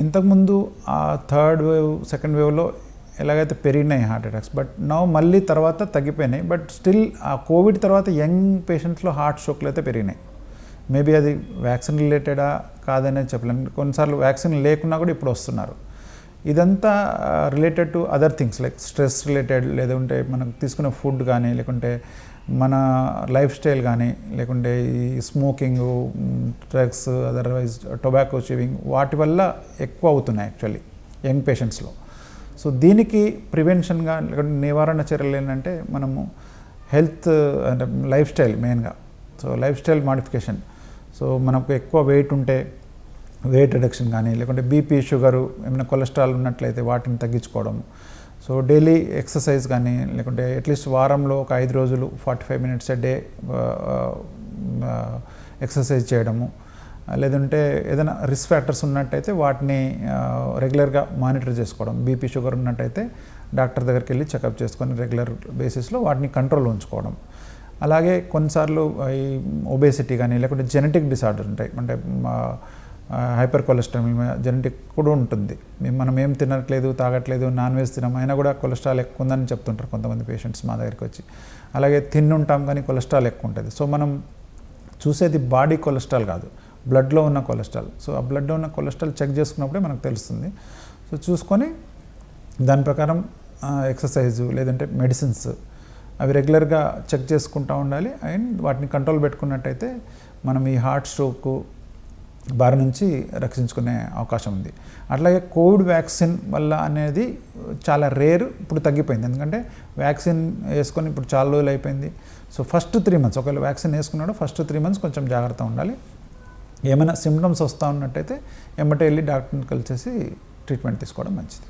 ఇంతకుముందు ఆ third wave second వేవ్లో ఎలాగైతే పెరిగినాయి హార్ట్ అటాక్స్, బట్ నౌ మళ్ళీ తర్వాత తగ్గిపోయినాయి. బట్ స్టిల్ ఆ కోవిడ్ తర్వాత యంగ్ పేషెంట్స్లో హార్ట్ స్ట్రోక్లు అయితే పెరిగినాయి. మేబీ అది వ్యాక్సిన్ రిలేటెడా కాదనేది చెప్పలేము. కొన్నిసార్లు వ్యాక్సిన్ లేకున్నా కూడా ఇప్పుడు వస్తున్నారు. ఇదంతా related to other things like stress related, లేదంటే మనం తీసుకునే ఫుడ్ కానీ, లేకుంటే మన లైఫ్ స్టైల్ కానీ, లేకుంటే ఈ smoking, drugs, otherwise tobacco chewing, వాటి వల్ల ఎక్కువ అవుతున్నాయి యాక్చువల్లీ యంగ్ పేషెంట్స్లో. సో దీనికి ప్రివెన్షన్గా లేకుంటే నివారణ చర్యలు ఏంటంటే మనము హెల్త్ అంటే లైఫ్ స్టైల్ మెయిన్గా. So life style modification. So మనకు ఎక్కువ వెయిట్ ఉంటే వెయిట్ రిడక్షన్ కానీ, లేకుంటే బీపీ, షుగరు, ఏమైనా కొలెస్ట్రాల్ ఉన్నట్లయితే వాటిని తగ్గించుకోవడం. సో డైలీ ఎక్సర్సైజ్ కానీ, లేకుంటే అట్లీస్ట్ వారంలో ఒక 5 రోజులు 45 మినిట్స్ డే ఎక్సర్సైజ్ చేయడము. లేదంటే ఏదైనా రిస్క్ ఫ్యాక్టర్స్ ఉన్నట్టయితే వాటిని రెగ్యులర్గా మానిటర్ చేసుకోవడం. బీపీ, షుగర్ ఉన్నట్టయితే డాక్టర్ దగ్గరికి వెళ్ళి చెకప్ చేసుకొని రెగ్యులర్ బేసిస్లో వాటిని కంట్రోల్లో ఉంచుకోవడం. అలాగే కొన్నిసార్లు ఈ ఒబేసిటీ కానీ, లేకుంటే జెనెటిక్ డిసార్డర్ ఉంటాయి, అంటే హైపర్ కొలెస్ట్రాల్ జెనెటిక్ కూడా ఉంటుంది. మనం ఏం తినట్లేదు, తాగట్లేదు, నాన్ వెజ్ తినం, అయినా కూడా కొలెస్ట్రాల్ ఎక్కువ ఉందని చెప్తుంటారు కొంతమంది పేషెంట్స్ మా దగ్గరికి వచ్చి. అలాగే తిన్నుంటాం కానీ కొలెస్ట్రాల్ ఎక్కువ ఉంటుంది. సో మనం చూసేది బాడీ కొలెస్ట్రాల్ కాదు, బ్లడ్లో ఉన్న కొలెస్ట్రాల్. సో ఆ బ్లడ్లో ఉన్న కొలెస్ట్రాల్ చెక్ చేసుకున్నప్పుడే మనకు తెలుస్తుంది. సో చూసుకొని దాని ప్రకారం ఎక్సర్సైజు లేదంటే మెడిసిన్స్ అవి రెగ్యులర్గా చెక్ చేసుకుంటూ ఉండాలి. అండ్ వాటిని కంట్రోల్ పెట్టుకున్నట్టయితే మనం ఈ హార్ట్ స్ట్రోక్ బారి నుంచి రక్షించుకునే అవకాశం ఉంది. అట్లాగే కోవిడ్ వ్యాక్సిన్ వల్ల అనేది చాలా రేర్, ఇప్పుడు తగ్గిపోయింది. ఎందుకంటే వ్యాక్సిన్ వేసుకొని ఇప్పుడు చాలా రోజులు అయిపోయింది. సో ఫస్ట్ 3 months ఒకవేళ వ్యాక్సిన్ వేసుకున్నాడో ఫస్ట్ 3 months కొంచెం జాగ్రత్త ఉండాలి. ఏమైనా సిమ్టమ్స్ వస్తూ ఉన్నట్టయితే వెంబటే వెళ్ళి డాక్టర్ని కలిసేసి ట్రీట్మెంట్ తీసుకోవడం మంచిది.